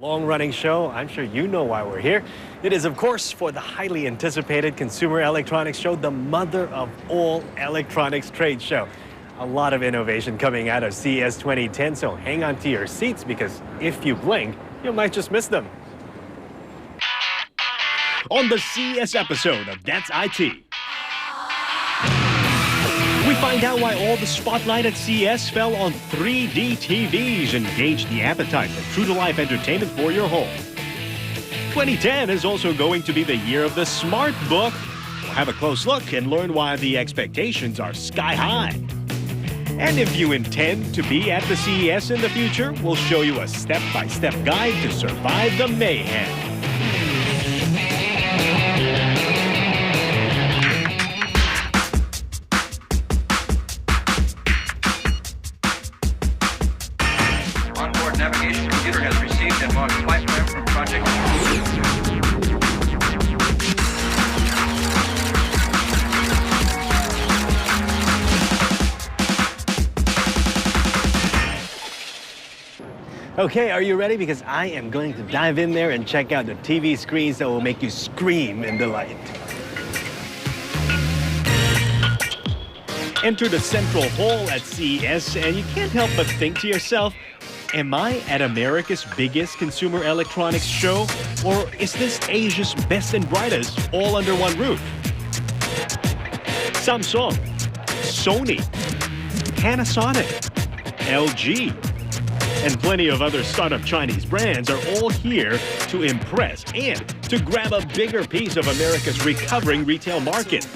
Long-running show. I'm sure you know why we're here. It is, of course, for the highly anticipated Consumer Electronics Show, the mother of all electronics trade show. A lot of innovation coming out of CES 2010, so hang on to your seats because if you blink, you might just miss them. On the CES episode of That's IT, we find out why all the spotlight at CES fell on 3D TVs and gauge the appetite for true-to-life entertainment for your home. 2010 is also going to be the year of the Smartbook. We'll have a close look and learn why the expectations are sky high. And if you intend to be at the CES in the future, we'll show you a step-by-step guide to survive the mayhem. Navigation computer has received and logged flight plan from Project. Okay, are you ready? Because I am going to dive in there and check out the TV screens that will make you scream in delight. Enter the central hall at CES and you can't help but think to yourself, am I at America's biggest consumer electronics show? Or is this Asia's best and brightest all under one roof? Samsung, Sony, Panasonic, LG, and plenty of other startup Chinese brands are all here to impress and to grab a bigger piece of America's recovering retail market.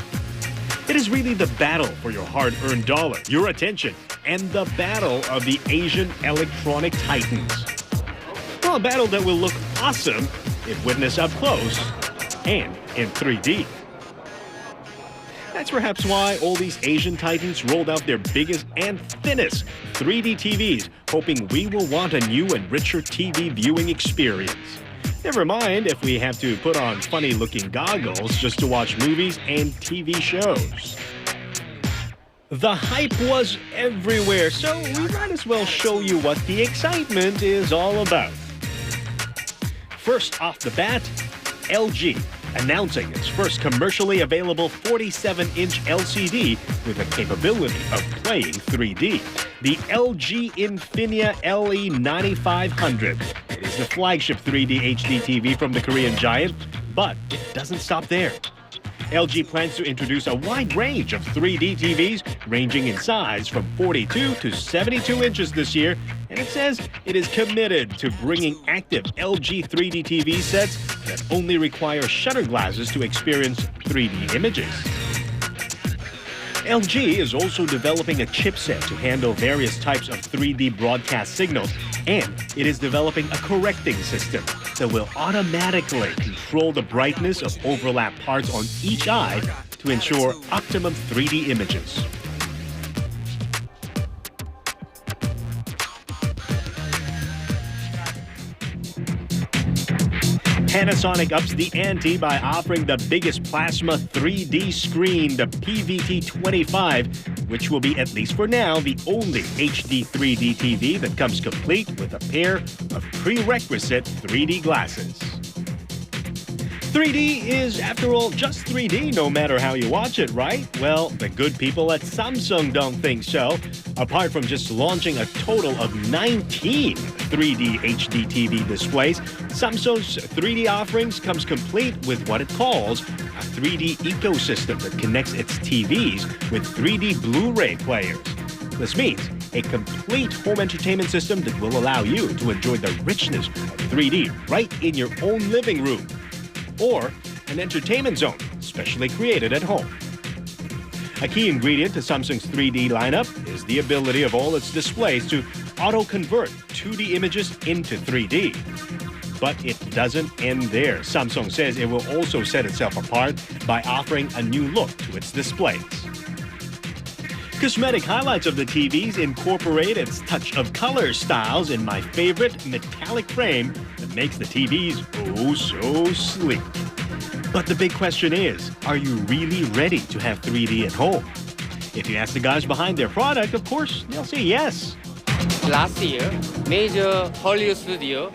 It is really the battle for your hard-earned dollar, your attention, and the battle of the Asian electronic titans. Well, a battle that will look awesome if witnessed up close and in 3D. That's perhaps why all these Asian titans rolled out their biggest and thinnest 3D TVs, hoping we will want a new and richer TV viewing experience. Never mind if we have to put on funny-looking goggles just to watch movies and TV shows. The hype was everywhere, so we might as well show you what the excitement is all about. First off the bat, LG announcing its first commercially available 47-inch LCD with the capability of playing 3D. The LG Infinia LE9500. It is the flagship 3D HD TV from the Korean giant, but it doesn't stop there. LG plans to introduce a wide range of 3D TVs ranging in size from 42 to 72 inches this year, and it says it is committed to bringing active LG 3D TV sets that only require shutter glasses to experience 3D images. LG is also developing a chipset to handle various types of 3D broadcast signals, and it is developing a correcting system that will automatically control the brightness of overlap parts on each eye to ensure optimum 3D images. Panasonic ups the ante by offering the biggest plasma 3D screen, the PVT-25, which will be, at least for now, the only HD 3D TV that comes complete with a pair of prerequisite 3D glasses. 3D is, after all, just 3D no matter how you watch it, right? Well, the good people at Samsung don't think so. Apart from just launching a total of 19 3D HD TV displays, Samsung's 3D offerings comes complete with what it calls a 3D ecosystem that connects its TVs with 3D Blu-ray players. This means a complete home entertainment system that will allow you to enjoy the richness of 3D right in your own living room, or an entertainment zone specially created at home. A key ingredient to Samsung's 3D lineup is the ability of all its displays to auto-convert 2D images into 3D. But it doesn't end there. Samsung says it will also set itself apart by offering a new look to its displays. Cosmetic highlights of the TVs incorporate its touch of color styles in my favorite metallic frame that makes the TVs oh so sleek. But the big question is, are you really ready to have 3D at home? If you ask the guys behind their product, of course, they'll say yes. Last year, major Hollywood studio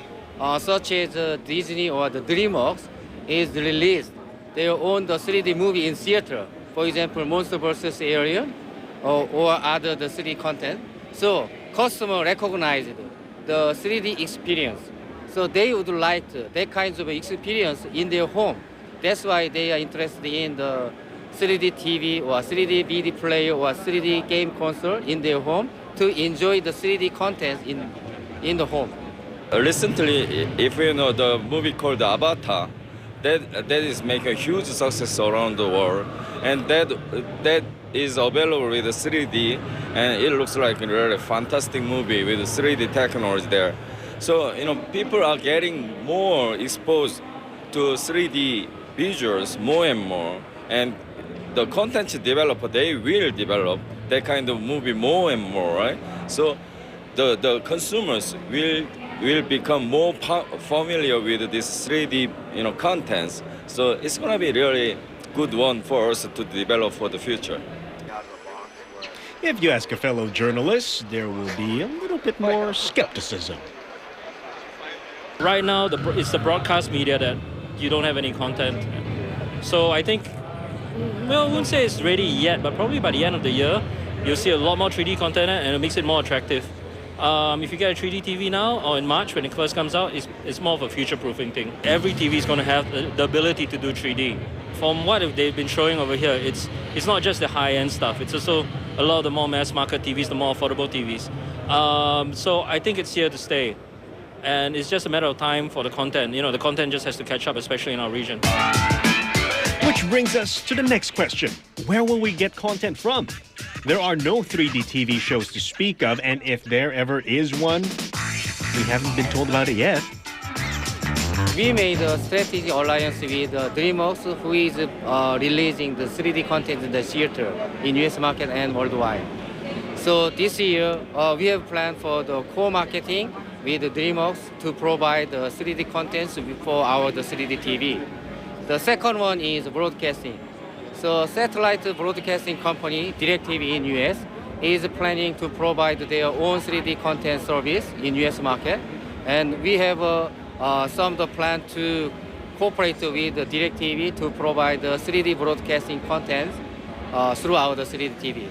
such as Disney or the DreamWorks, is released their own the 3D movie in theater. For example, Monster vs. Alien or other the 3D content. So customer recognized the 3D experience. So they would like that kinds of experience in their home. That's why they are interested in the 3D TV or 3D VD player or 3D game console in their home to enjoy the 3D content in the home. Recently, if you know the movie called Avatar, that is making a huge success around the world, and that is available with 3D, and it looks like a really fantastic movie with 3D technology there. So people are getting more exposed to 3D visuals more and more, and the content developer, they will develop that kind of movie more and more, right? So the consumers will become more familiar with this 3D contents. So it's going to be really good one for us to develop for the future. If you ask a fellow journalist, there will be a little bit more skepticism. Right now, it's the broadcast media that you don't have any content. So I think, well, I wouldn't say it's ready yet, but probably by the end of the year, you'll see a lot more 3D content and it makes it more attractive. If you get a 3D TV now, or in March when it first comes out, it's more of a future-proofing thing. Every TV is going to have the ability to do 3D. From what they've been showing over here, it's not just the high-end stuff. It's also a lot of the more mass-market TVs, the more affordable TVs. So I think it's here to stay. And it's just a matter of time for the content. The content just has to catch up, especially in our region. Which brings us to the next question. Where will we get content from? There are no 3D TV shows to speak of, and if there ever is one, we haven't been told about it yet. We made a strategic alliance with DreamWorks, who is releasing the 3D content in the theater in US market and worldwide. So this year, we have planned for the co-marketing with DreamWorks to provide the 3D contents for the 3D TV. The second one is broadcasting. So satellite broadcasting company, DirecTV in US, is planning to provide their own 3D content service in US market. And we have some of the plan to cooperate with DirecTV to provide the 3D broadcasting content throughout the 3D TV.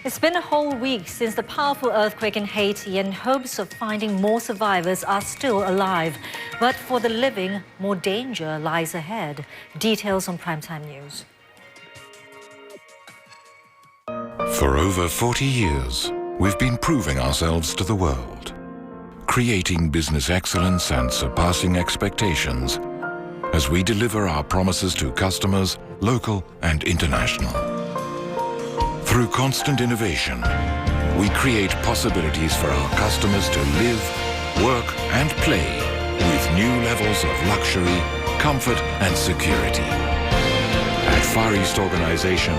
It's been a whole week since the powerful earthquake in Haiti, and hopes of finding more survivors are still alive. But for the living, more danger lies ahead. Details on Primetime News. For over 40 years, we've been proving ourselves to the world, creating business excellence and surpassing expectations as we deliver our promises to customers, local and international. Through constant innovation, we create possibilities for our customers to live, work and play with new levels of luxury, comfort and security. At Far East Organization,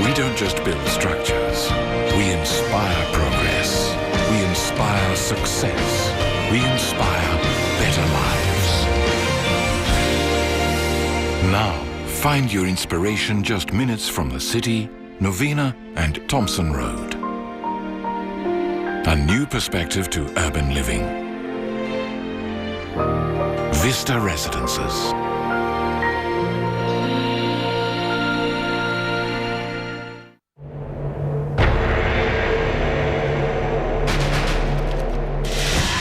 we don't just build structures, we inspire progress, we inspire success, we inspire better lives. Now, find your inspiration just minutes from the city, Novena and Thompson Road. A new perspective to urban living. Vista Residences.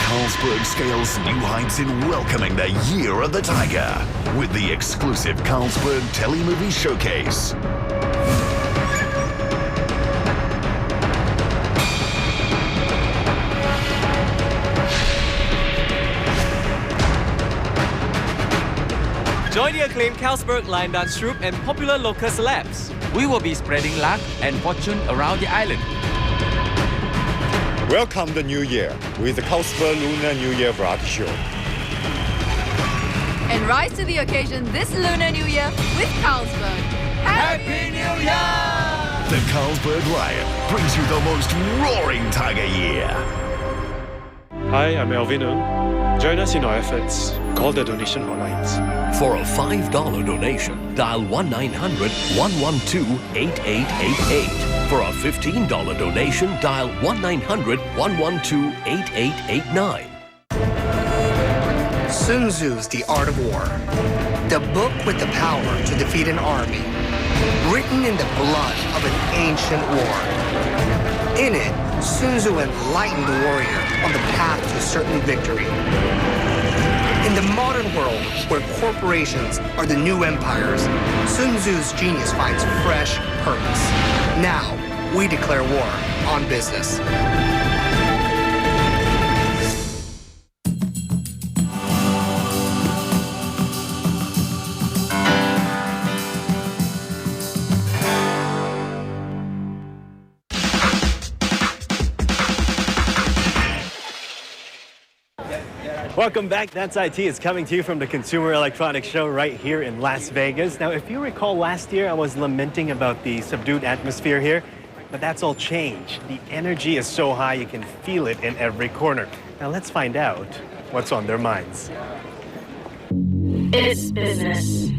Carlsberg scales new heights in welcoming the Year of the Tiger with the exclusive Carlsberg Telemovie Showcase. Join the acclaimed Carlsberg line dance troupe and popular local celebs. We will be spreading luck and fortune around the island. Welcome the New Year with the Carlsberg Lunar New Year Variety Show. And rise to the occasion this Lunar New Year with Carlsberg. Happy New Year! The Carlsberg Lion brings you the most roaring Tiger Year. Hi, I'm Alvin Ng. Join us in our efforts. Call the donation hotlines. For a $5 donation, dial 1-900-112-8888. For a $15 donation, dial 1-900-112-8889. Sun Tzu's The Art of War, the book with the power to defeat an army, written in the blood of an ancient war. In it, Sun Tzu enlightened the warrior on the path to certain victory. In the modern world, where corporations are the new empires, Sun Tzu's genius finds fresh purpose. Now, we declare war on business. Welcome back. That's IT. It's coming to you from the Consumer Electronics Show right here in Las Vegas. Now, if you recall last year, I was lamenting about the subdued atmosphere here, but that's all changed. The energy is so high, you can feel it in every corner. Now, let's find out what's on their minds. It's business.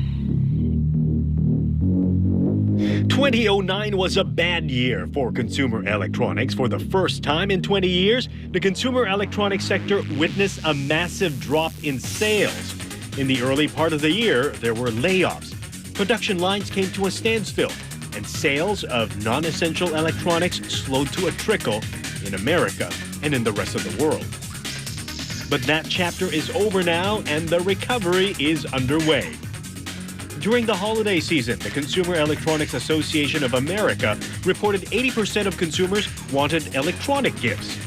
2009 was a bad year for consumer electronics. For the first time in 20 years, the consumer electronics sector witnessed a massive drop in sales. In the early part of the year, there were layoffs. Production lines came to a standstill, and sales of non-essential electronics slowed to a trickle in America and in the rest of the world. But that chapter is over now, and the recovery is underway. During the holiday season, the Consumer Electronics Association of America reported 80% of consumers wanted electronic gifts,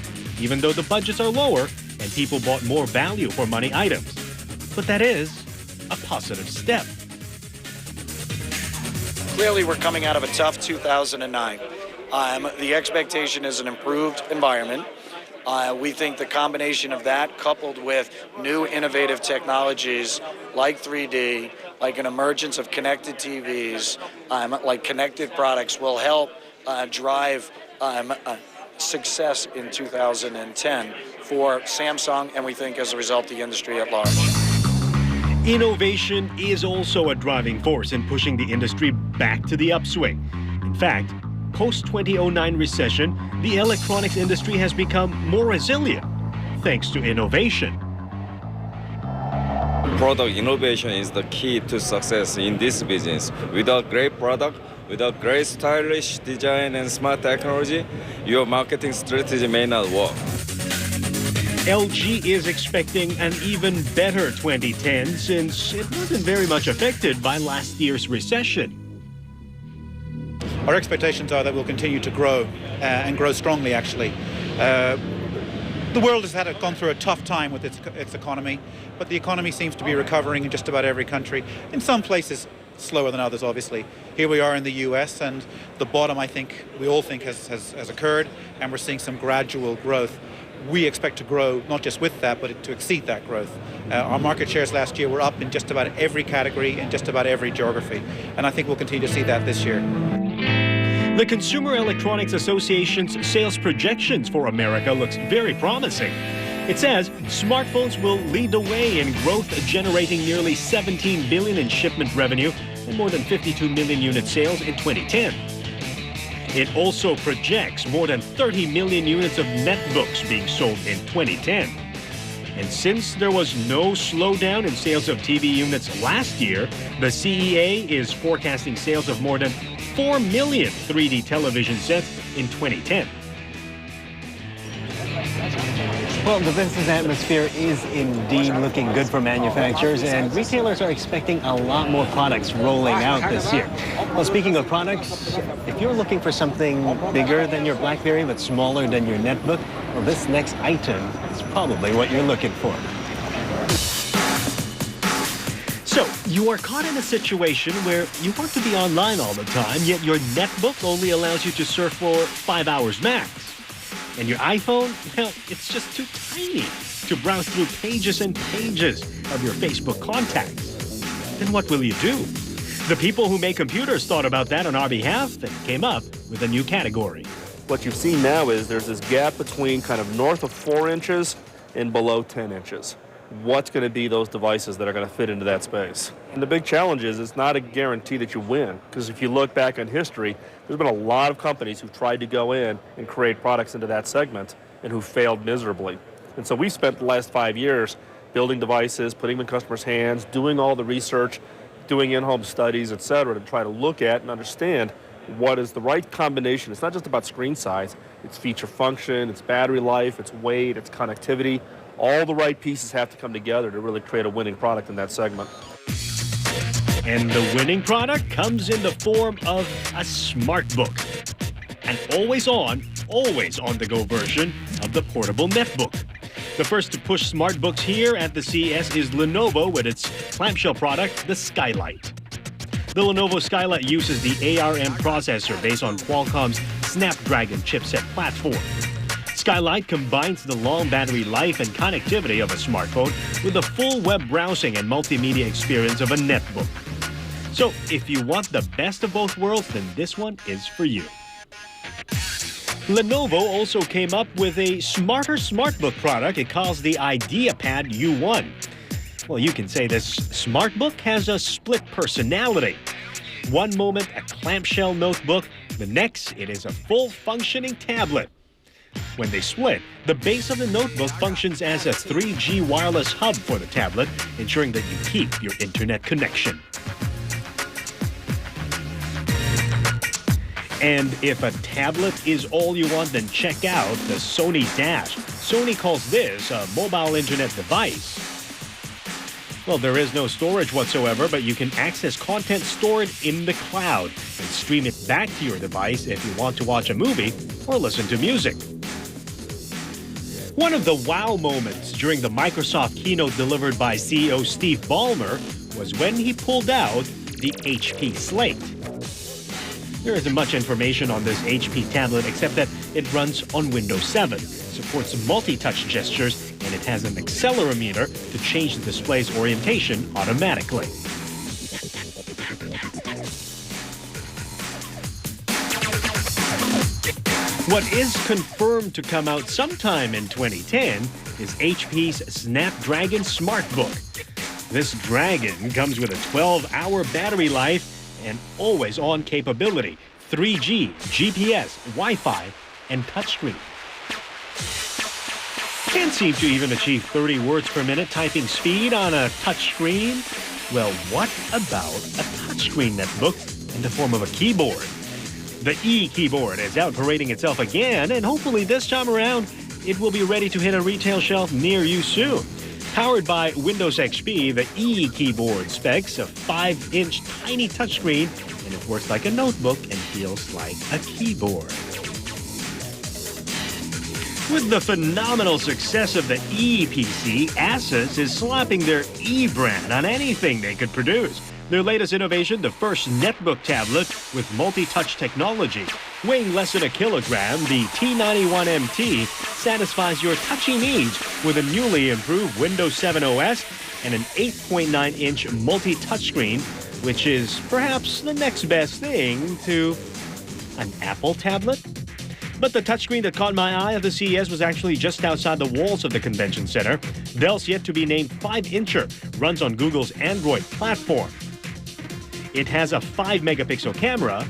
even though the budgets are lower and people bought more value for money items. But that is a positive step. Clearly, we're coming out of a tough 2009. The expectation is an improved environment. We think the combination of that, coupled with new innovative technologies like 3D, like an emergence of connected TVs, like connected products, will help drive success in 2010 for Samsung, and we think as a result the industry at large. Innovation is also a driving force in pushing the industry back to the upswing. In fact, post-2009 recession, the electronics industry has become more resilient thanks to innovation. Product innovation is the key to success in this business. Without great product, without great stylish design and smart technology, your marketing strategy may not work. LG is expecting an even better 2010 since it wasn't very much affected by last year's recession. Our expectations are that we'll continue to grow and grow strongly, actually. The world has gone through a tough time with its economy, but the economy seems to be recovering in just about every country. In some places, slower than others, obviously. Here we are in the US, and the bottom, I think, we all think has occurred, and we're seeing some gradual growth. We expect to grow, not just with that, but to exceed that growth. Our market shares last year were up in just about every category, in just about every geography, and I think we'll continue to see that this year. The Consumer Electronics Association's sales projections for America looks very promising. It says smartphones will lead the way in growth, generating nearly $17 billion in shipment revenue and more than 52 million unit sales in 2010. It also projects more than 30 million units of netbooks being sold in 2010. And since there was no slowdown in sales of TV units last year, the CEA is forecasting sales of more than 4 million 3D television sets in 2010. Well, the business atmosphere is indeed looking good for manufacturers, and retailers are expecting a lot more products rolling out this year. Well, speaking of products, if you're looking for something bigger than your BlackBerry but smaller than your netbook, well, this next item is probably what you're looking for. So, you are caught in a situation where you want to be online all the time, yet your netbook only allows you to surf for 5 hours max. And your iPhone, well, it's just too tiny to browse through pages and pages of your Facebook contacts. Then what will you do? The people who make computers thought about that on our behalf and came up with a new category. What you've seen now is there's this gap between kind of north of 4 inches and below 10 inches. what's going to be those devices that are going to fit into that space. And the big challenge is it's not a guarantee that you win, because if you look back in history, there's been a lot of companies who tried to go in and create products into that segment and who failed miserably. And so we spent the last 5 years building devices, putting them in customers' hands, doing all the research, doing in-home studies, et cetera, to try to look at and understand what is the right combination. It's not just about screen size, it's feature function, it's battery life, it's weight, it's connectivity. All the right pieces have to come together to really create a winning product in that segment. And the winning product comes in the form of a Smartbook, an always-on-the-go version of the portable netbook. The first to push Smartbooks here at the CES is Lenovo with its clamshell product, the Skylight. The Lenovo Skylight uses the ARM processor based on Qualcomm's Snapdragon chipset platform. Skylight combines the long battery life and connectivity of a smartphone with the full web browsing and multimedia experience of a netbook. So if you want the best of both worlds, then this one is for you. Lenovo also came up with a smarter Smartbook product it calls the IdeaPad U1. Well, you can say this Smartbook has a split personality. One moment a clamshell notebook, the next it is a full functioning tablet. When they split, the base of the notebook functions as a 3G wireless hub for the tablet, ensuring that you keep your internet connection. And if a tablet is all you want, then check out the Sony Dash. Sony calls this a mobile internet device. Well, there is no storage whatsoever, but you can access content stored in the cloud and stream it back to your device if you want to watch a movie or listen to music. One of the wow moments during the Microsoft keynote delivered by CEO Steve Ballmer was when he pulled out the HP Slate. There isn't much information on this HP tablet except that it runs on Windows 7, supports multi-touch gestures, and it has an accelerometer to change the display's orientation automatically. What is confirmed to come out sometime in 2010 is HP's Snapdragon Smartbook. This Dragon comes with a 12-hour battery life and always-on capability, 3G, GPS, Wi-Fi, and touchscreen. Can't seem to even achieve 30 words per minute typing speed on a touchscreen. Well, what about a touchscreen netbook in the form of a keyboard? The e-keyboard is out parading itself again, and hopefully this time around, it will be ready to hit a retail shelf near you soon. Powered by Windows XP, the e-keyboard specs a 5-inch tiny touchscreen, and it works like a notebook and feels like a keyboard. With the phenomenal success of the e-PC, Asus is slapping their E brand on anything they could produce. Their latest innovation, the first netbook tablet with multi-touch technology. Weighing less than a kilogram, the T91MT satisfies your touchy needs with a newly improved Windows 7 OS and an 8.9-inch multi-touchscreen, which is perhaps the next best thing to an Apple tablet. But the touchscreen that caught my eye at the CES was actually just outside the walls of the convention center. Dell's yet-to-be-named 5-incher runs on Google's Android platform. It has a 5-megapixel camera,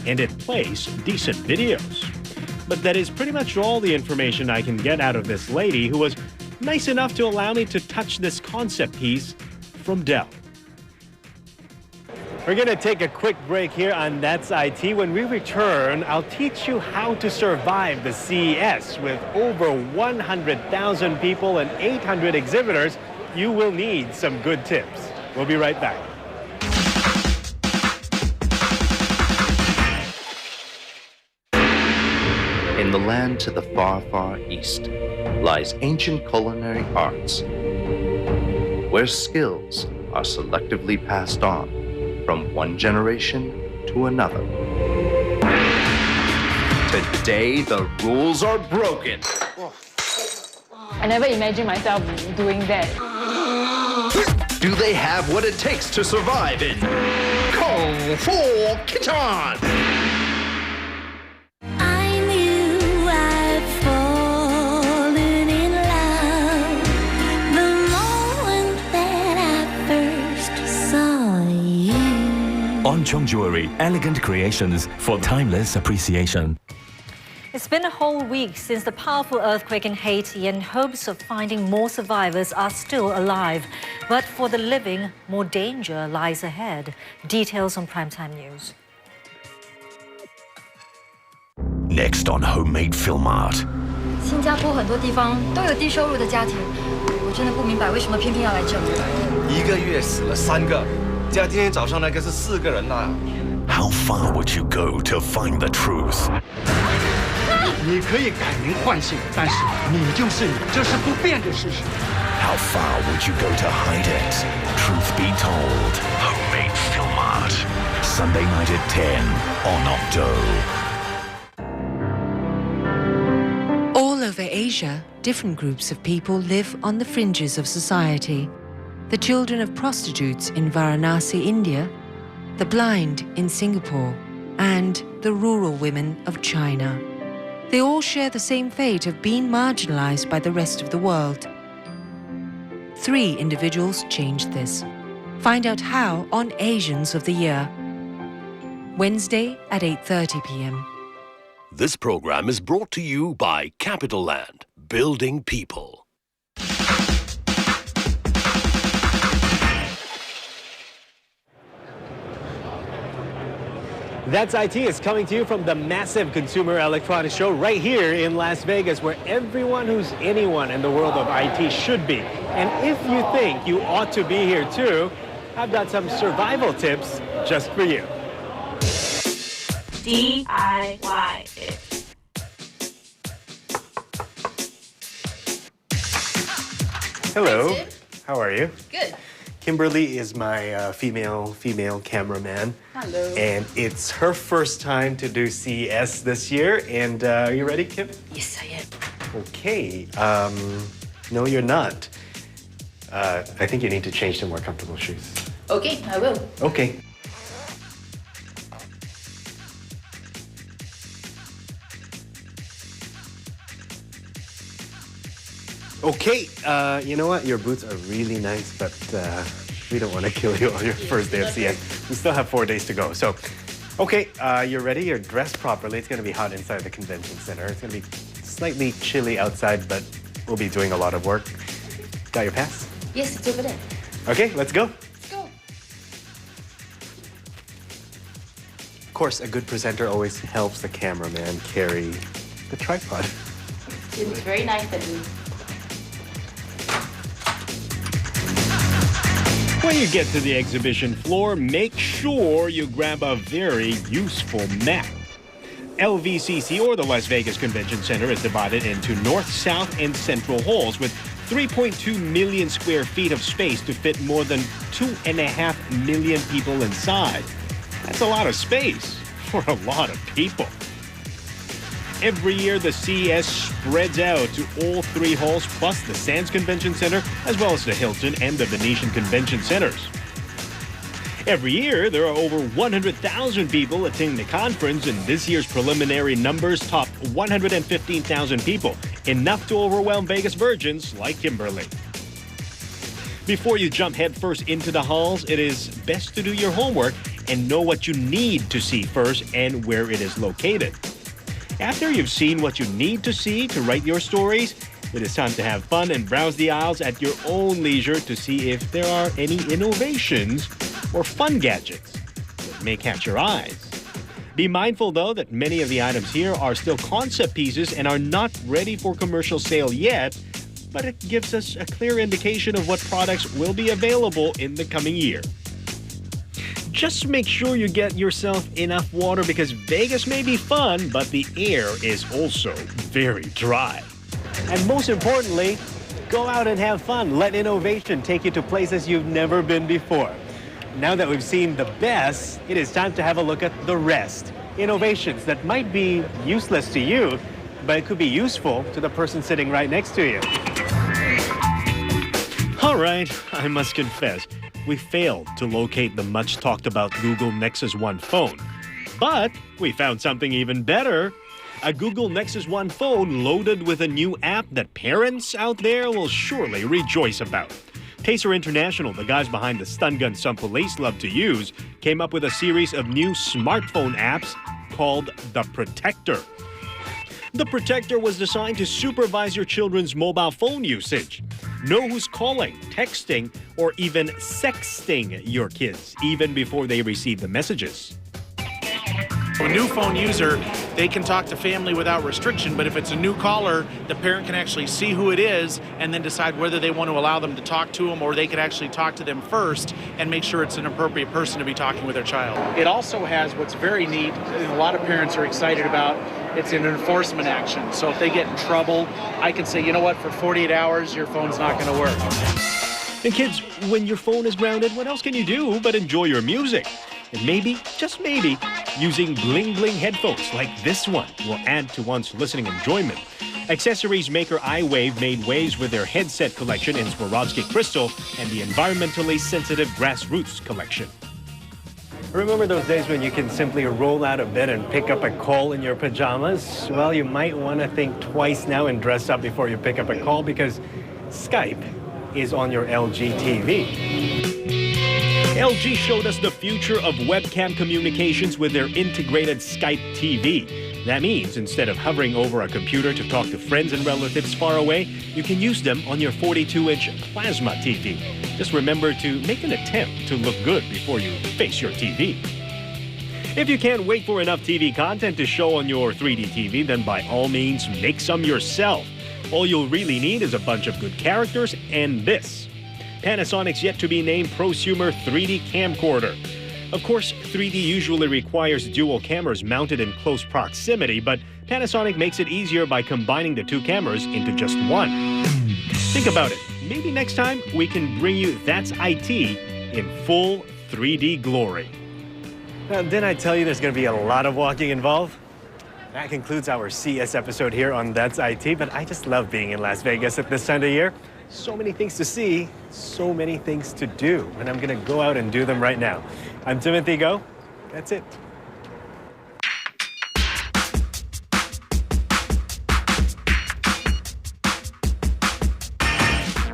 and it plays decent videos. But that is pretty much all the information I can get out of this lady who was nice enough to allow me to touch this concept piece from Dell. We're going to take a quick break here on That's IT. When we return, I'll teach you how to survive the CES. With over 100,000 people and 800 exhibitors, you will need some good tips. We'll be right back. In the land to the far, far east lies ancient culinary arts, where skills are selectively passed on from one generation to another. Today, the rules are broken. I never imagined myself doing that. Do they have what it takes to survive in Kung Fu Kitchen? Minchong Jewelry, elegant creations for timeless appreciation. It's been a whole week since the powerful earthquake in Haiti, and hopes of finding more survivors are still alive. But for the living, more danger lies ahead. Details on Primetime News. Next on Homemade Film Art. 新加坡很多地方都有低收入的家庭，我真的不明白为什么偏偏要来这里。一个月死了3个，加今天早上那个是4个人呐。How far would you go to find the truth? 你可以改名换姓，但是你就是你，这是不变的事实。How far would you go to hide it? Truth be told, Homemade Film Art. Sunday night at 10 on Octo. All over Asia, different groups of people live on the fringes of society. The children of prostitutes in Varanasi, India, the blind in Singapore, and the rural women of China. They all share the same fate of being marginalized by the rest of the world. 3 individuals changed this. Find out how on Asians of the Year. Wednesday at 8:30 p.m. This program is brought to you by Capital Land, building people. That's IT is coming to you from the massive Consumer Electronics Show right here in Las Vegas, where everyone who's anyone in the world of IT should be. And if you think you ought to be here too, I've got some survival tips just for you. DIY it. Hello. Hi, Tim. How are you? Good. Kimberly is my female cameraman. Hello. And it's her first time to do CES this year. And are you ready, Kim? Yes, I am. Okay. No, you're not. I think you need to change to more comfortable shoes. Okay, I will. Okay. Okay, you know what? Your boots are really nice, but we don't want to kill you on your first day of CES. We still have 4 days to go. So, okay, you're ready. You're dressed properly. It's going to be hot inside the convention center. It's going to be slightly chilly outside, but we'll be doing a lot of work. Got your pass? Yes, it's over there. Okay, let's go. Let's go. Of course, a good presenter always helps the cameraman carry the tripod. It's very nice of you. When you get to the exhibition floor, make sure you grab a very useful map. LVCC, or the Las Vegas Convention Center, is divided into north, south, and central halls with 3.2 million square feet of space to fit more than 2.5 million people inside. That's a lot of space for a lot of people. Every year, the CES spreads out to all 3 halls, plus the Sands Convention Center, as well as the Hilton and the Venetian Convention Centers. Every year, there are over 100,000 people attending the conference, and this year's preliminary numbers top 115,000 people, enough to overwhelm Vegas virgins like Kimberly. Before you jump headfirst into the halls, it is best to do your homework and know what you need to see first and where it is located. After you've seen what you need to see to write your stories, it is time to have fun and browse the aisles at your own leisure to see if there are any innovations or fun gadgets that may catch your eyes. Be mindful, though, that many of the items here are still concept pieces and are not ready for commercial sale yet, but it gives us a clear indication of what products will be available in the coming year. Just make sure you get yourself enough water, because Vegas may be fun, but the air is also very dry. And most importantly, go out and have fun. Let innovation take you to places you've never been before. Now that we've seen the best, it is time to have a look at the rest. Innovations that might be useless to you, but it could be useful to the person sitting right next to you. All right, I must confess, we failed to locate the much talked about Google Nexus One phone. But we found something even better. A Google Nexus One phone loaded with a new app that parents out there will surely rejoice about. Pacer International, the guys behind the stun gun some police love to use, came up with a series of new smartphone apps called The Protector. The Protector was designed to supervise your children's mobile phone usage. Know who's calling, texting, or even sexting your kids, even before they receive the messages. A new phone user, they can talk to family without restriction, but if it's a new caller, the parent can actually see who it is and then decide whether they want to allow them to talk to them, or they could actually talk to them first and make sure it's an appropriate person to be talking with their child. It also has what's very neat, and a lot of parents are excited about, it's an enforcement action. So if they get in trouble, I can say, you know what, for 48 hours, your phone's not going to work. And kids, when your phone is grounded, what else can you do but enjoy your music? And maybe, just maybe, using bling-bling headphones like this one will add to one's listening enjoyment. Accessories maker iWave made waves with their headset collection in Swarovski crystal and the environmentally sensitive Grassroots collection. Remember those days when you can simply roll out of bed and pick up a call in your pajamas? Well, you might want to think twice now and dress up before you pick up a call, because Skype is on your LG TV. LG showed us the future of webcam communications with their integrated Skype TV. That means instead of hovering over a computer to talk to friends and relatives far away, you can use them on your 42-inch plasma TV. Just remember to make an attempt to look good before you face your TV. If you can't wait for enough TV content to show on your 3D TV, then by all means, make some yourself. All you'll really need is a bunch of good characters and this: Panasonic's yet-to-be-named prosumer 3D camcorder. Of course, 3D usually requires dual cameras mounted in close proximity, but Panasonic makes it easier by combining the two cameras into just one. Think about it. Maybe next time we can bring you That's IT in full 3D glory. Didn't I tell you there's going to be a lot of walking involved? That concludes our CS episode here on That's IT, but I just love being in Las Vegas at this time of year. So many things to see, so many things to do, and I'm going to go out and do them right now. I'm Timothy Go. That's it.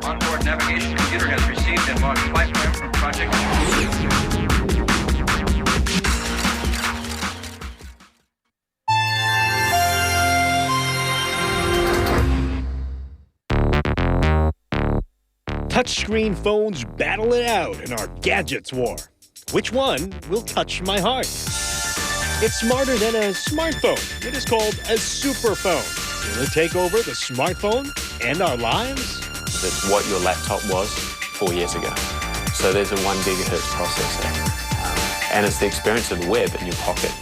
Onboard navigation computer has received and marked flight plan from Project. Touchscreen phones battle it out in our gadgets war. Which one will touch my heart? It's smarter than a smartphone. It is called a superphone. Will it take over the smartphone and our lives? It's what your laptop was 4 years ago. So there's a 1 gigahertz processor. And it's the experience of the web in your pocket.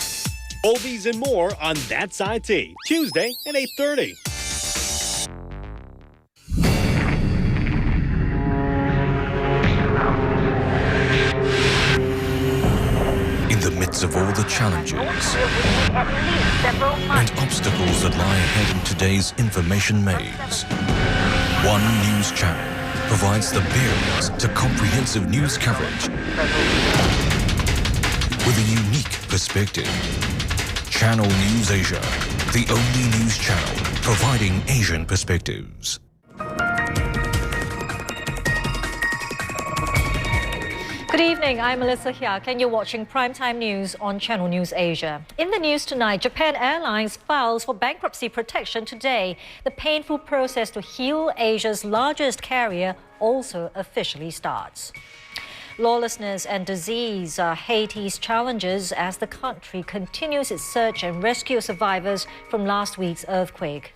All these and more on That's IT, Tuesday at 8:30. In the midst of all the challenges and obstacles that lie ahead in today's information maze, one news channel provides the bearings to comprehensive news coverage with a unique perspective. Channel News Asia, the only news channel providing Asian perspectives. Good evening, I'm Melissa Hyak and you're watching Primetime News on Channel News Asia. In the news tonight, Japan Airlines files for bankruptcy protection today. The painful process to heal Asia's largest carrier also officially starts. Lawlessness and disease are Haiti's challenges as the country continues its search and rescue survivors from last week's earthquake.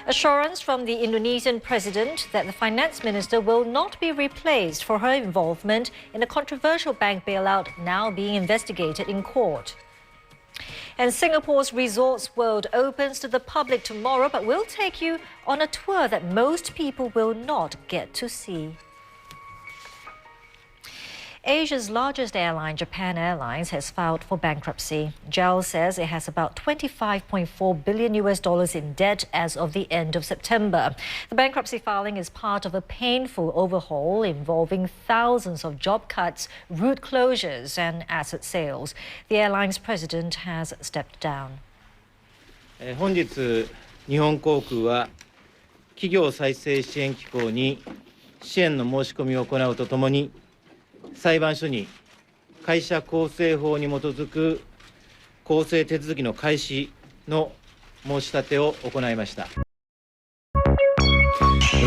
Assurance from the Indonesian president that the finance minister will not be replaced for her involvement in a controversial bank bailout now being investigated in court. And Singapore's Resorts World opens to the public tomorrow, but we'll take you on a tour that most people will not get to see. Asia's largest airline, Japan Airlines, has filed for bankruptcy. JAL says it has about $25.4 billion in debt as of the end of September. The bankruptcy filing is part of a painful overhaul involving thousands of job cuts, route closures and asset sales. The airline's president has stepped down. 本日、日本航空は企業再生支援機構に支援の申し込みを行うとともに、裁判所に会社構成法に基づく公正手続きの開始の申し立てを行いました。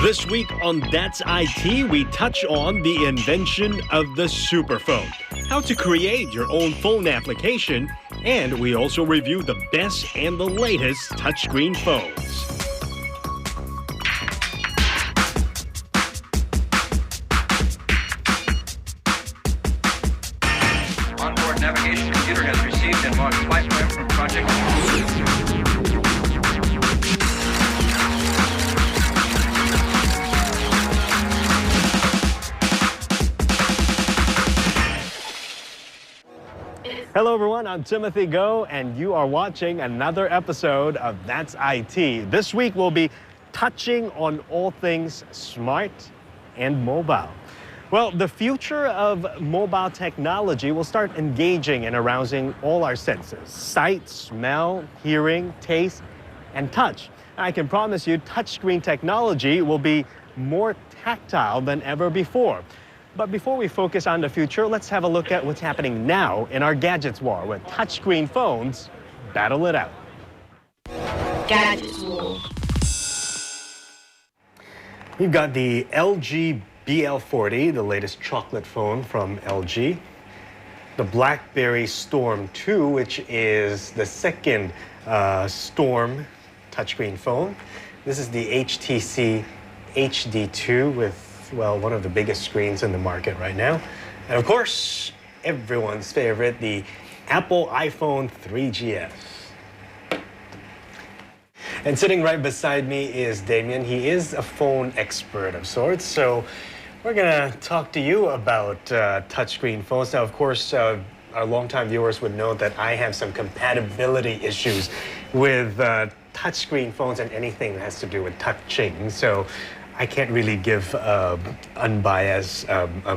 This week on That's IT, we touch on the invention of the superphone, how to create your own phone application, and we also review the best and the latest touchscreen phones. Onboard navigation computer has received and launched flight plan from Project. Hello everyone, I'm Timothy Go and you are watching another episode of That's IT. This week we'll be touching on all things smart and mobile. Well, the future of mobile technology will start engaging and arousing all our senses: sight, smell, hearing, taste, and touch. I can promise you touchscreen technology will be more tactile than ever before. But before we focus on the future, let's have a look at what's happening now in our gadgets war, where touchscreen phones battle it out. Gadgets war. We've got the LG BL40, the latest chocolate phone from LG. The BlackBerry Storm 2, which is the second Storm touchscreen phone. This is the HTC HD2 with, well, one of the biggest screens in the market right now. And of course, everyone's favorite, the Apple iPhone 3GS. And sitting right beside me is Damien. He is a phone expert of sorts, so we're gonna talk to you about touchscreen phones. Now, of course, our longtime viewers would know that I have some compatibility issues with touchscreen phones and anything that has to do with touching. So I can't really give unbiased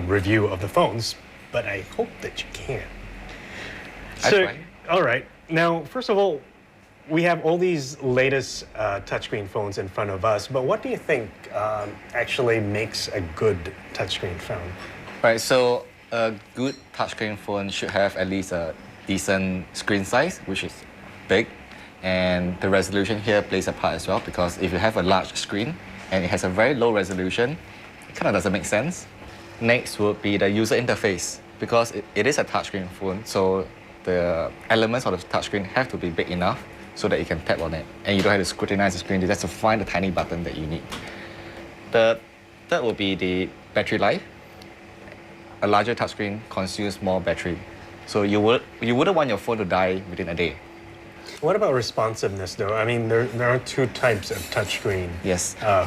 review of the phones, but I hope that you can. So, all right. Now, first of all, we have all these latest touchscreen phones in front of us, but what do you think actually makes a good touchscreen phone? Right, so a good touchscreen phone should have at least a decent screen size, which is big, and the resolution here plays a part as well, because if you have a large screen and it has a very low resolution, it kind of doesn't make sense. Next would be the user interface, because it is a touchscreen phone, so the elements of the touchscreen have to be big enough so that you can tap on it, and you don't have to scrutinize the screen just to find the tiny button that you need. The third will be the battery life. A larger touchscreen consumes more battery, so you wouldn't want your phone to die within a day. What about responsiveness, though? I mean, there are two types of touchscreen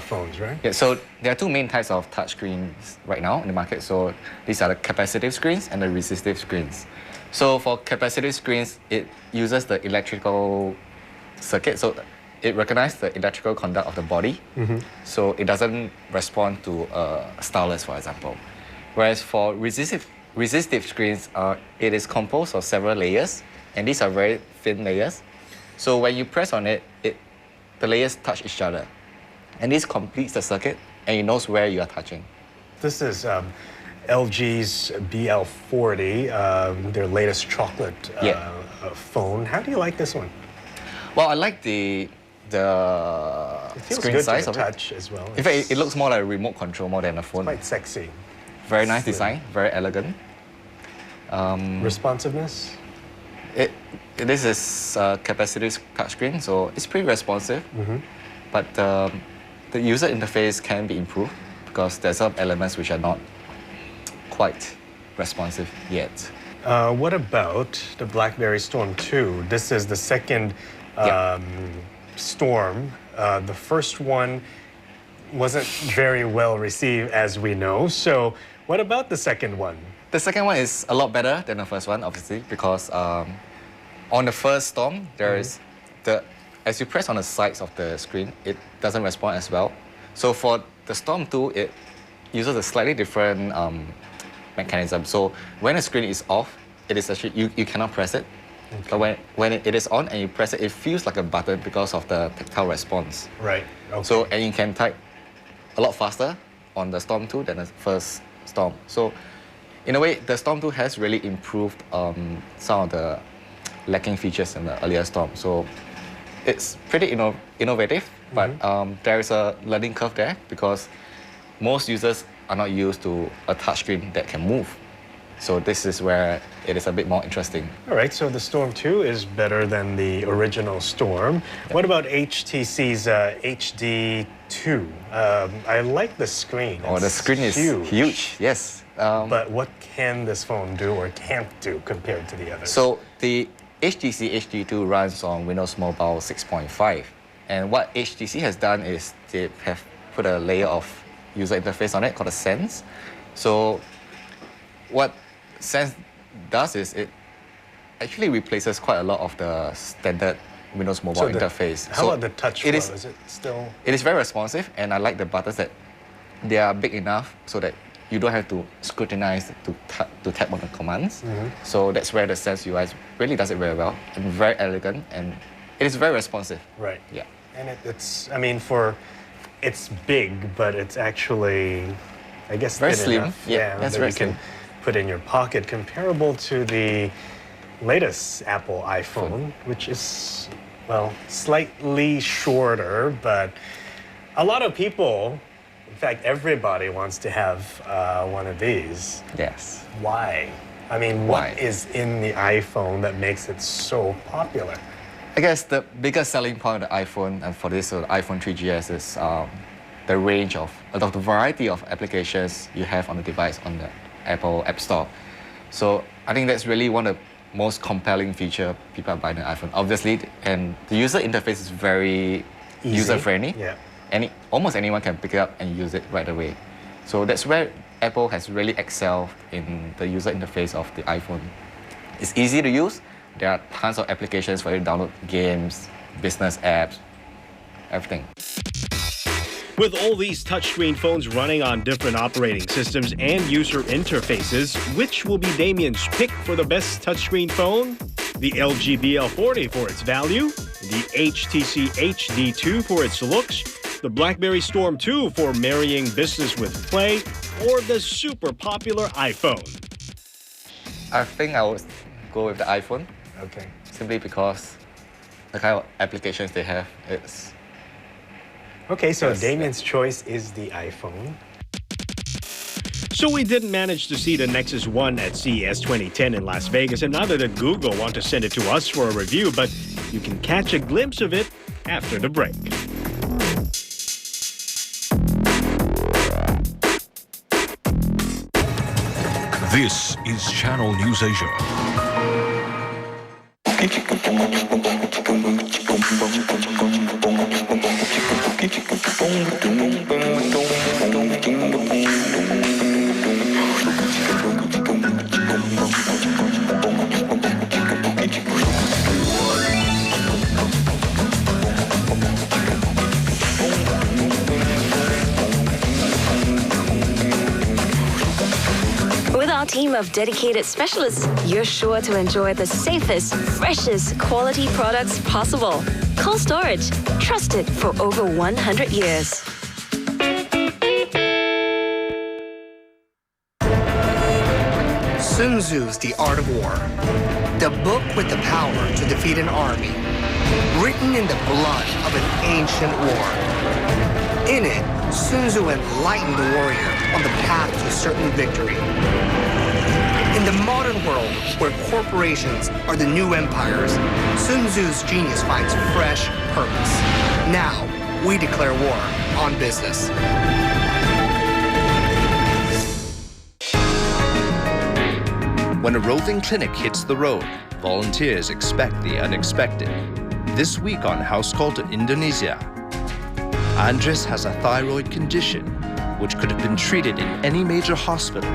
phones, right? Yeah, so there are two main types of touchscreens right now in the market. So these are the capacitive screens and the resistive screens. So for capacitive screens, it uses the electrical circuit, so it recognizes the electrical conduct of the body, so it doesn't respond to a stylus, for example. Whereas for resistive screens, it is composed of several layers, and these are very thin layers. So when you press on it, the layers touch each other, and this completes the circuit, and it knows where you are touching. This is LG's BL40, their latest chocolate phone. How do you like this one? Well, I like the screen size of touch as well. In fact, it looks more like a remote control more than a phone. Quite sexy. Very nice design, very elegant. Responsiveness? This is a capacitive touchscreen, so it's pretty responsive. But the user interface can be improved because there's some elements which are not quite responsive yet. What about the BlackBerry Storm 2? This is the second Storm. The first one wasn't very well received, as we know. So what about the second one? The second one is a lot better than the first one, obviously, because on the first Storm, there is as you press on the sides of the screen, it doesn't respond as well. So for the Storm 2, it uses a slightly different mechanism. So when the screen is off, it is actually you cannot press it. Okay. But when it is on and you press it, it feels like a button because of the tactile response. Right. Okay. So and you can type a lot faster on the Storm 2 than the first Storm. So in a way, the Storm 2 has really improved some of the lacking features in the earlier Storm. So it's pretty innovative, but there is a learning curve there because most users are not used to a touchscreen that can move. So this is where it is a bit more interesting. All right, so the Storm 2 is better than the original Storm. Yep. What about HTC's HD2? I like the screen. Oh, the screen is huge, yes. But what can this phone do or can't do compared to the others? So the HTC HD2 runs on Windows Mobile 6.5. And what HTC has done is they have put a layer of user interface on it called a Sense. So what Sense does is it actually replaces quite a lot of the standard Windows Mobile interface. How about the touch flow? Is it still? It is very responsive, and I like the buttons that they are big enough so that you don't have to scrutinize to tap on the commands. So that's where the Sense UI really does it very well and very elegant, and it is very responsive. Right. Yeah. And it's, I mean, it's big, but it's actually, I guess, very thin slim. enough. Yeah, that's that very you can put in your pocket, comparable to the latest Apple iPhone, which is, well, slightly shorter, but a lot of people, in fact, everybody wants to have one of these. Yes. Why? I mean, what is in the iPhone that makes it so popular? I guess the biggest selling point of the iPhone, and for this iPhone 3GS, is the range of the variety of applications you have on the device on the Apple App Store. So I think that's really one of the most compelling feature people are buying an iPhone. Obviously, and the user interface is very user-friendly. Yeah. Almost anyone can pick it up and use it right away. So that's where Apple has really excelled in the user interface of the iPhone. It's easy to use. There are tons of applications for you to download games, business apps, everything. With all these touchscreen phones running on different operating systems and user interfaces, which will be Damien's pick for the best touchscreen phone? The LG BL40 for its value, the HTC HD2 for its looks, the BlackBerry Storm 2 for marrying business with play, or the super popular iPhone? I think I would go with the iPhone. Okay. Simply because the kind of applications they have, it's... Okay, so Damien's choice is the iPhone. So we didn't manage to see the Nexus 1 at CES 2010 in Las Vegas, and neither did Google want to send it to us for a review, but you can catch a glimpse of it after the break. This is Channel News Asia. Team of dedicated specialists, you're sure to enjoy the safest, freshest quality products possible. Cold Storage, trusted for over 100 years. Sun Tzu's The Art of War, the book with the power to defeat an army, written in the blood of an ancient war. In it, Sun Tzu enlightened the warrior on the path to certain victory. In the modern world, where corporations are the new empires, Sun Tzu's genius finds fresh purpose. Now, we declare war on business. When a roving clinic hits the road, volunteers expect the unexpected. This week on House Call to Indonesia, Andres has a thyroid condition which could have been treated in any major hospital.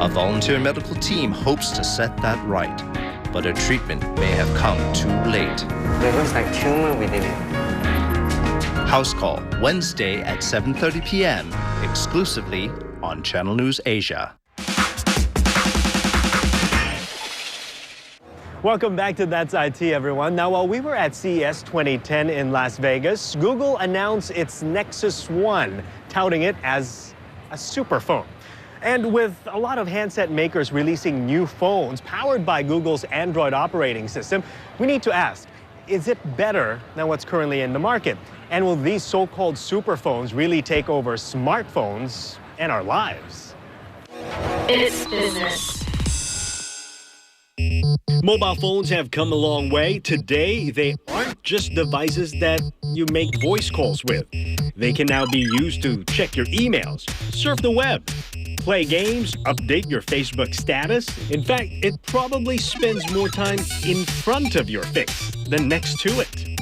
A volunteer medical team hopes to set that right, but her treatment may have come too late. There was like tumor within it. House Call, Wednesday at 7:30 p.m., exclusively on Channel News Asia. Welcome back to That's IT, everyone. Now, while we were at CES 2010 in Las Vegas, Google announced its Nexus 1, touting it as a superphone. And with a lot of handset makers releasing new phones powered by Google's Android operating system, we need to ask, is it better than what's currently in the market? And will these so-called superphones really take over smartphones and our lives? It's business. Mobile phones have come a long way. Today, they aren't just devices that you make voice calls with. They can now be used to check your emails, surf the web, play games, update your Facebook status. In fact, it probably spends more time in front of your face than next to it.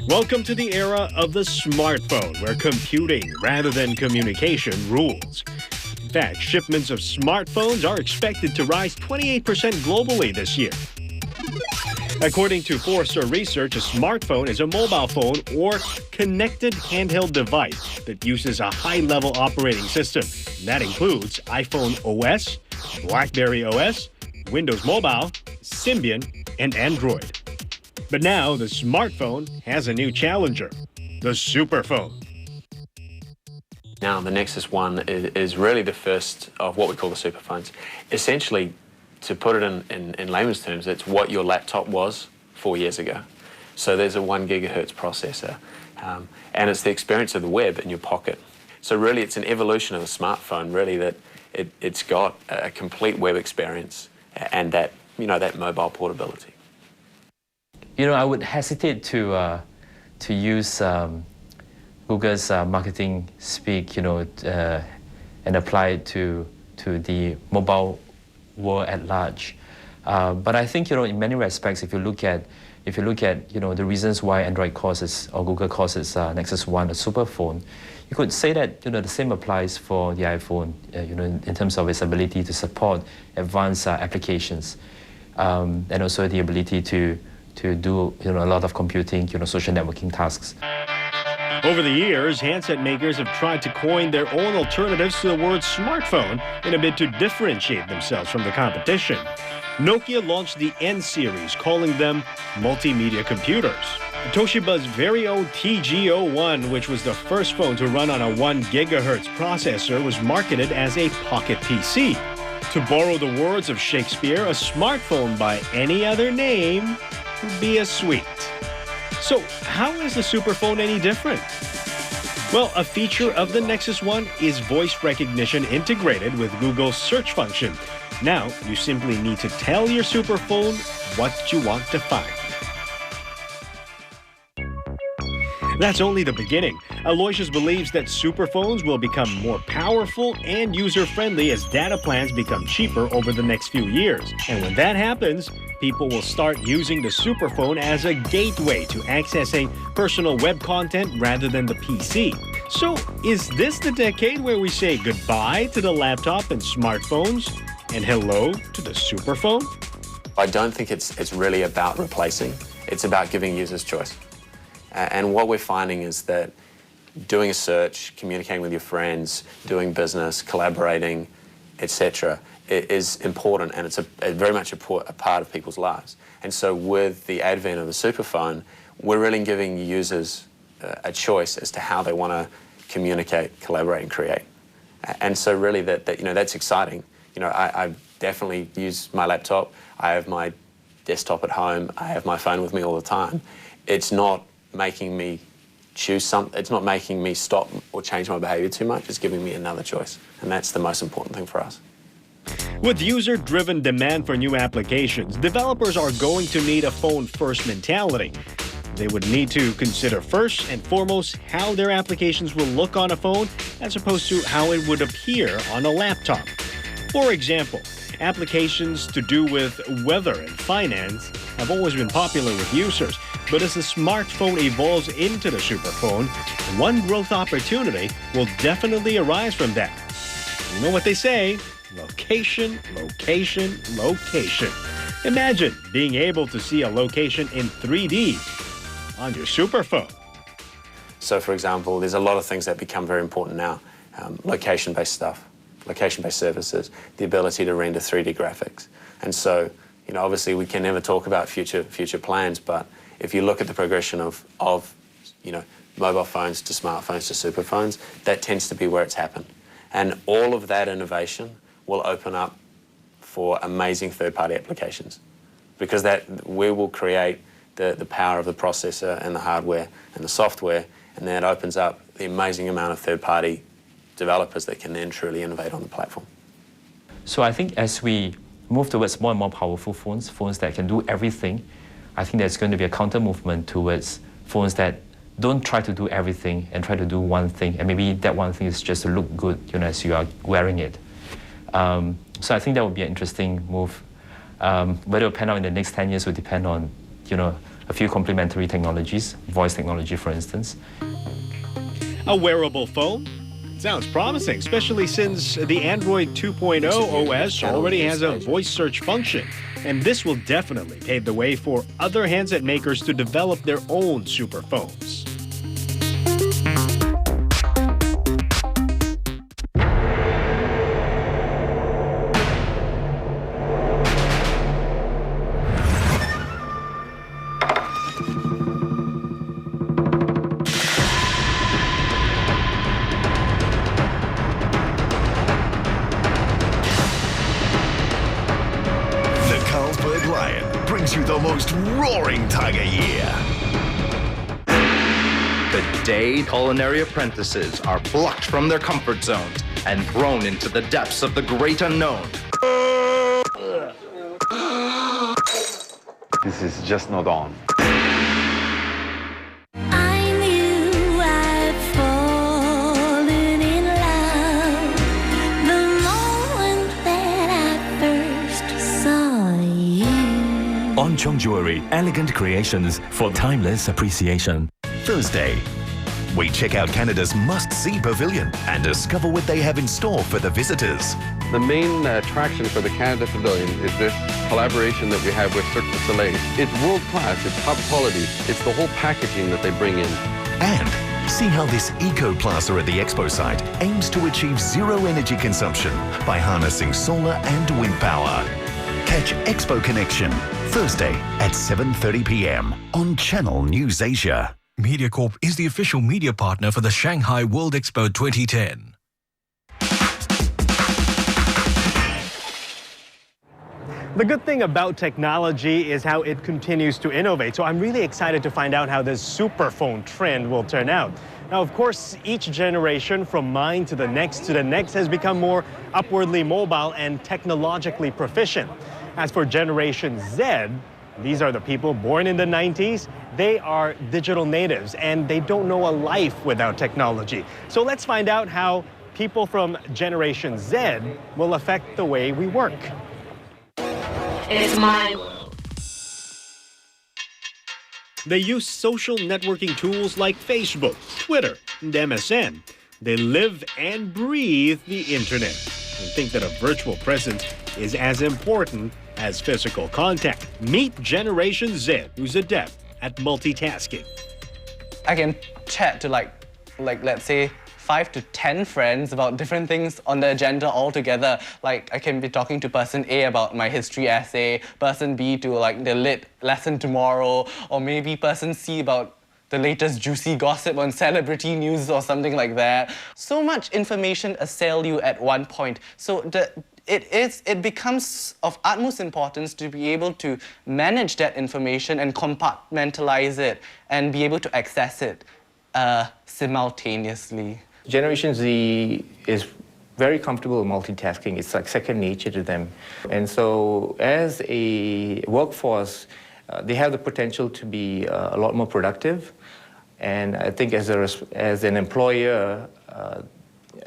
Welcome to the era of the smartphone, where computing rather than communication rules. In fact, shipments of smartphones are expected to rise 28% globally this year. According to Forrester Research, a smartphone is a mobile phone or connected handheld device that uses a high-level operating system. That includes iPhone OS, BlackBerry OS, Windows Mobile, Symbian, and Android. But now the smartphone has a new challenger, the superphone. Now, the Nexus One is really the first of what we call the superphones. Essentially, to put it in layman's terms, it's what your laptop was 4 years ago. So there's a 1 gigahertz processor, and it's the experience of the web in your pocket. So really, it's an evolution of a smartphone, really, that it's got a complete web experience and that, that mobile portability. I would hesitate to use Google's marketing speak, and apply it to the mobile world at large. But I think, in many respects, if you look at the reasons why Android calls its, or Google calls its Nexus One a superphone, you could say that the same applies for the iPhone, in terms of its ability to support advanced applications, and also the ability to do a lot of computing, social networking tasks. Over the years, handset makers have tried to coin their own alternatives to the word smartphone in a bid to differentiate themselves from the competition. Nokia launched the N series, calling them multimedia computers. Toshiba's very own TG01, which was the first phone to run on a 1 gigahertz processor, was marketed as a pocket PC. To borrow the words of Shakespeare, a smartphone by any other name would be a sweet. So, how is the superphone any different? Well, a feature of the Nexus One is voice recognition integrated with Google's search function. Now, you simply need to tell your superphone what you want to find. That's only the beginning. Aloysius believes that superphones will become more powerful and user-friendly as data plans become cheaper over the next few years. And when that happens, people will start using the superphone as a gateway to accessing personal web content rather than the PC. So, is this the decade where we say goodbye to the laptop and smartphones and hello to the superphone? I don't think it's really about replacing. It's about giving users choice. And what we're finding is that doing a search, communicating with your friends, doing business, collaborating, etc., is important, and it's very much a part of people's lives. And so with the advent of the superphone, we're really giving users a choice as to how they want to communicate, collaborate, and create. And so really that's exciting. I definitely use my laptop. I have my desktop at home. I have my phone with me all the time. It's not making me choose something. It's not making me stop or change my behavior too much. It's giving me another choice. And that's the most important thing for us. With user-driven demand for new applications, developers are going to need a phone-first mentality. They would need to consider first and foremost how their applications will look on a phone as opposed to how it would appear on a laptop. For example, applications to do with weather and finance have always been popular with users, but as the smartphone evolves into the superphone, one growth opportunity will definitely arise from that. You know what they say? Location, location, location. Imagine being able to see a location in 3D on your superphone. So, for example, there's a lot of things that become very important now. Location-based stuff, location-based services, the ability to render 3D graphics. And so, obviously we can never talk about future plans, but if you look at the progression of mobile phones to smartphones to superphones, that tends to be where it's happened. And all of that innovation will open up for amazing third-party applications, because we will create the power of the processor and the hardware and the software, and then it opens up the amazing amount of third-party developers that can then truly innovate on the platform. So I think as we move towards more and more powerful phones that can do everything, I think there's going to be a counter movement towards phones that don't try to do everything and try to do one thing, and maybe that one thing is just to look good, as you are wearing it. So I think that would be an interesting move. Whether it will pan out in the next 10 years will depend on, a few complementary technologies, voice technology, for instance. A wearable phone? Sounds promising, especially since the Android 2.0 OS already has a voice search function. And this will definitely pave the way for other handset makers to develop their own super phones. You the most roaring tiger year. The day culinary apprentices are plucked from their comfort zones and thrown into the depths of the great unknown. This is just not on. On Chongjuari, elegant creations for timeless appreciation. Thursday, we check out Canada's must-see pavilion and discover what they have in store for the visitors. The main attraction for the Canada Pavilion is this collaboration that we have with Cirque du Soleil. It's world-class, it's top quality, it's the whole packaging that they bring in. And see how this eco-plaza at the expo site aims to achieve zero energy consumption by harnessing solar and wind power. Catch Expo Connection, Thursday at 7:30 p.m. on Channel News Asia. MediaCorp is the official media partner for the Shanghai World Expo 2010. The good thing about technology is how it continues to innovate. So I'm really excited to find out how this superphone trend will turn out. Now, of course, each generation from mine to the next has become more upwardly mobile and technologically proficient. As for Generation Z, these are the people born in the 90s. They are digital natives and they don't know a life without technology. So let's find out how people from Generation Z will affect the way we work. It's my world. They use social networking tools like Facebook, Twitter, and MSN. They live and breathe the internet and think that a virtual presence is as important as physical contact. Meet Generation Z, who's adept at multitasking. I can chat to like let's say 5 to 10 friends about different things on the agenda all together. Like I can be talking to person A about my history essay, person B to like the lit lesson tomorrow, or maybe person C about the latest juicy gossip on celebrity news or something like that. So much information assail you at one point. So it becomes of utmost importance to be able to manage that information and compartmentalize it and be able to access it simultaneously. Generation Z is very comfortable with multitasking. It's like second nature to them. And so as a workforce, they have the potential to be a lot more productive. And I think as an employer,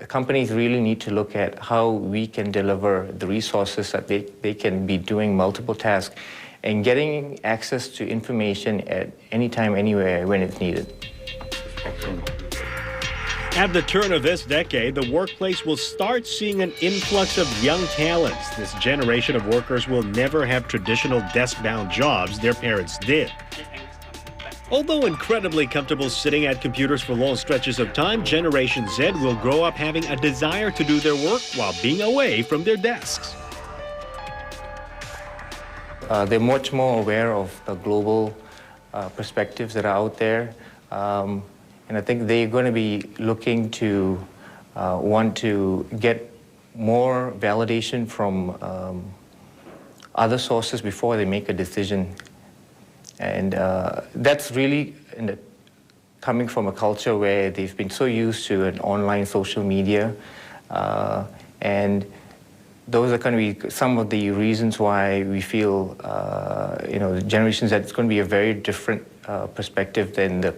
companies really need to look at how we can deliver the resources that they can be doing multiple tasks and getting access to information at any time, anywhere, when it's needed. At the turn of this decade, the workplace will start seeing an influx of young talents. This generation of workers will never have traditional desk-bound jobs their parents did. Although incredibly comfortable sitting at computers for long stretches of time, Generation Z will grow up having a desire to do their work while being away from their desks. They're much more aware of the global perspectives that are out there. And I think they're going to be looking to want to get more validation from other sources before they make a decision. And that's really coming from a culture where they've been so used to an online social media. And those are going to be some of the reasons why we feel, the generations, that it's going to be a very different perspective than the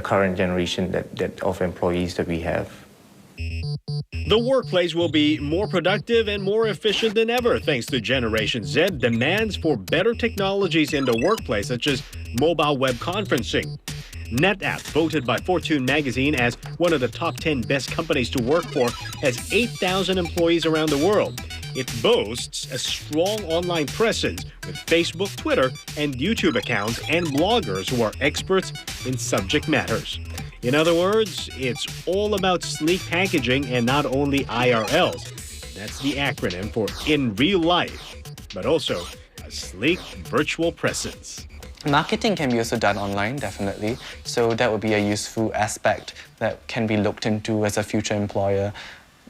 current generation that of employees that we have. The workplace will be more productive and more efficient than ever thanks to Generation Z demands for better technologies in the workplace, such as mobile web conferencing. NetApp, voted by Fortune magazine as one of the top 10 best companies to work for, has 8,000 employees around the world. It boasts a strong online presence with Facebook, Twitter, and YouTube accounts and bloggers who are experts in subject matters. In other words, it's all about sleek packaging and not only IRLs. That's the acronym for in real life, but also a sleek virtual presence. Marketing can be also done online, definitely. So that would be a useful aspect that can be looked into as a future employer.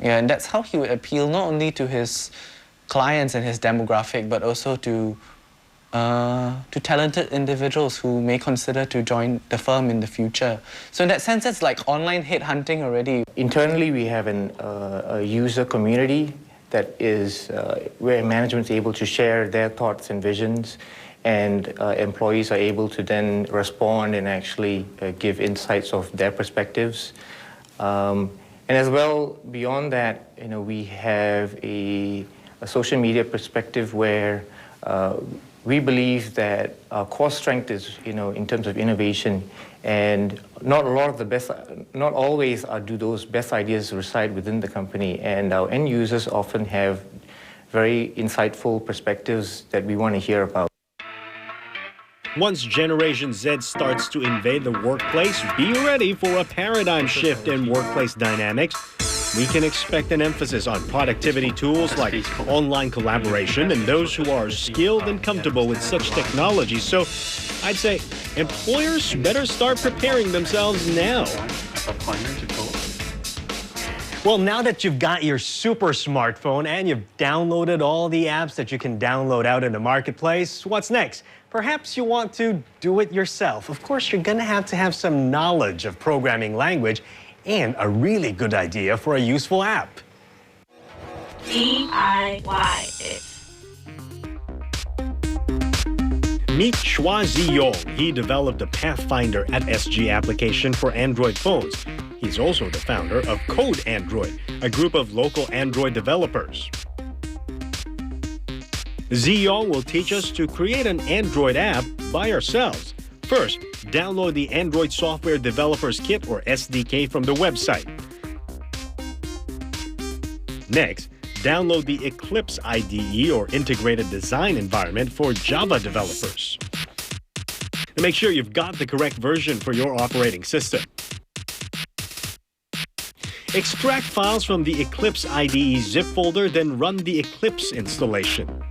Yeah, and that's how he would appeal not only to his clients and his demographic, but also to talented individuals who may consider to join the firm in the future. So in that sense, it's like online headhunting already. Internally, we have a user community that is where management is able to share their thoughts and visions, and employees are able to then respond and actually give insights of their perspectives. And as well, beyond that, we have a social media perspective where we believe that our core strength is, in terms of innovation, and not always do those best ideas reside within the company, and our end users often have very insightful perspectives that we want to hear about. Once Generation Z starts to invade the workplace, be ready for a paradigm shift in workplace dynamics. We can expect an emphasis on productivity tools like online collaboration and those who are skilled and comfortable with such technology. So I'd say employers better start preparing themselves now. Well, now that you've got your super smartphone and you've downloaded all the apps that you can download out in the marketplace, what's next? Perhaps you want to do it yourself. Of course, you're going to have some knowledge of programming language and a really good idea for a useful app. DIY it. Meet Chua Ziyong. He developed a Pathfinder at SG application for Android phones. He's also the founder of Code Android, a group of local Android developers. Ziyong will teach us to create an Android app by ourselves. First, download the Android Software Developers Kit or SDK from the website. Next, download the Eclipse IDE or Integrated Design Environment for Java developers. And make sure you've got the correct version for your operating system. Extract files from the Eclipse IDE zip folder, then run the Eclipse installation.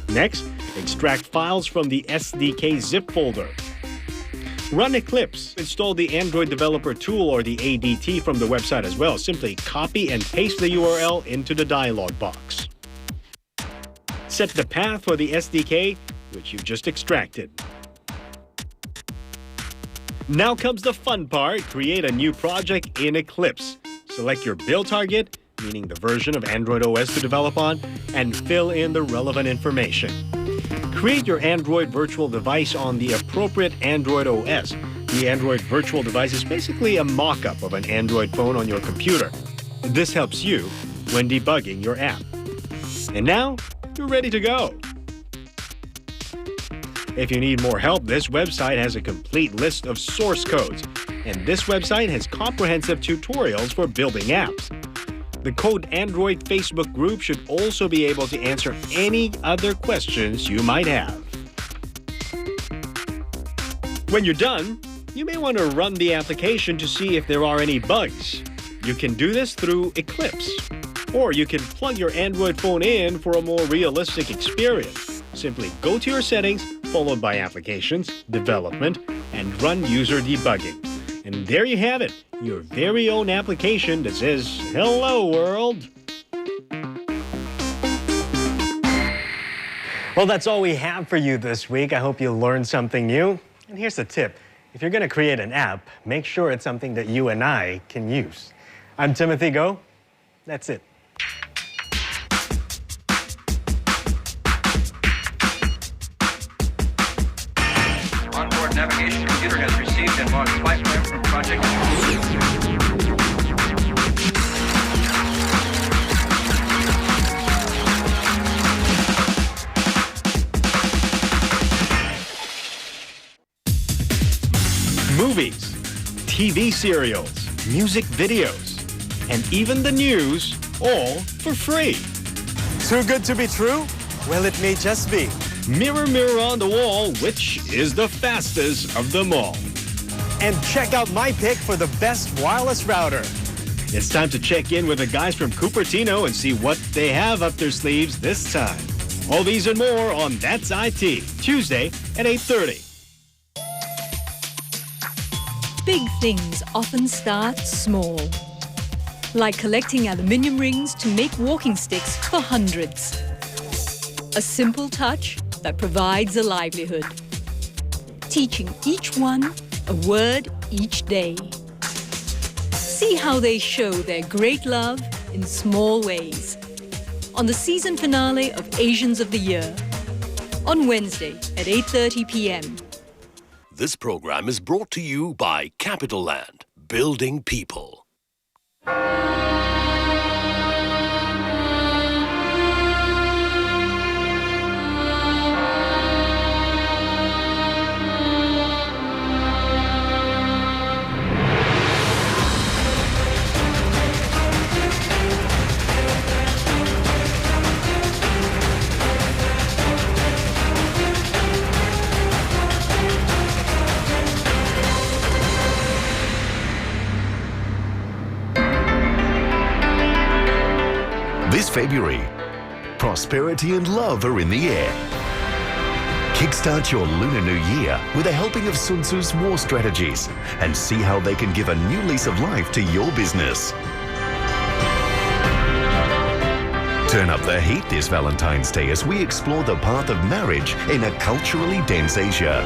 Next, extract files from the SDK zip folder. Run Eclipse. Install the Android Developer Tool or the ADT from the website as well. Simply copy and paste the URL into the dialog box. Set the path for the SDK, which you've just extracted. Now comes the fun part. Create a new project in Eclipse. Select your build target, meaning the version of Android OS to develop on, and fill in the relevant information. Create your Android virtual device on the appropriate Android OS. The Android virtual device is basically a mock-up of an Android phone on your computer. This helps you when debugging your app. And now, you're ready to go. If you need more help, this website has a complete list of source codes. And this website has comprehensive tutorials for building apps. The Code Android Facebook group should also be able to answer any other questions you might have. When you're done, you may want to run the application to see if there are any bugs. You can do this through Eclipse, or you can plug your Android phone in for a more realistic experience. Simply go to your settings, followed by Applications, Development, and Run User Debugging. And there you have it, your very own application that says, "Hello, world." Well, that's all we have for you this week. I hope you learned something new. And here's a tip. If you're going to create an app, make sure it's something that you and I can use. I'm Timothy Go. That's it. Onboard navigation computer has received and marked flight plan from Project. Movies, TV serials, music videos, and even the news, all for free. Too good to be true? Well, it may just be. Mirror, mirror on the wall, which is the fastest of them all? And check out my pick for the best wireless router. It's time to check in with the guys from Cupertino and see what they have up their sleeves this time. All these and more on That's IT, Tuesday at 8:30. Big things often start small, like collecting aluminium rings to make walking sticks for hundreds. A simple touch that provides a livelihood, teaching each one a word each day. See how they show their great love in small ways on the season finale of Asians of the Year on Wednesday at 8:30 p.m. This program is brought to you by Capital Land, building people. This February, prosperity and love are in the air. Kickstart your Lunar New Year with a helping of Sun Tzu's war strategies and see how they can give a new lease of life to your business. Turn up the heat this Valentine's Day as we explore the path of marriage in a culturally dense Asia.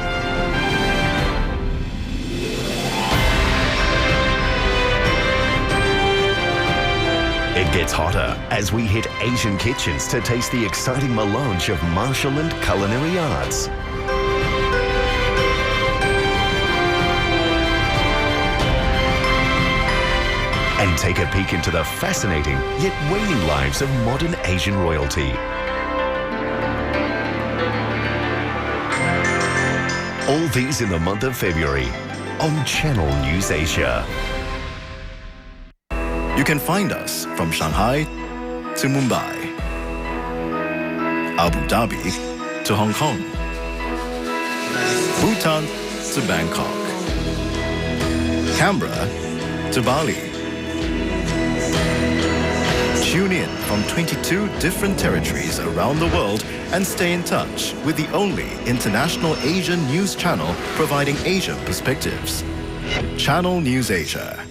It gets hotter as we hit Asian kitchens to taste the exciting melange of martial and culinary arts. And take a peek into the fascinating yet waning lives of modern Asian royalty. All these in the month of February on Channel News Asia. You can find us from Shanghai to Mumbai, Abu Dhabi to Hong Kong, Bhutan to Bangkok, Canberra to Bali. Tune in from 22 different territories around the world and stay in touch with the only international Asian news channel providing Asian perspectives. Channel News Asia.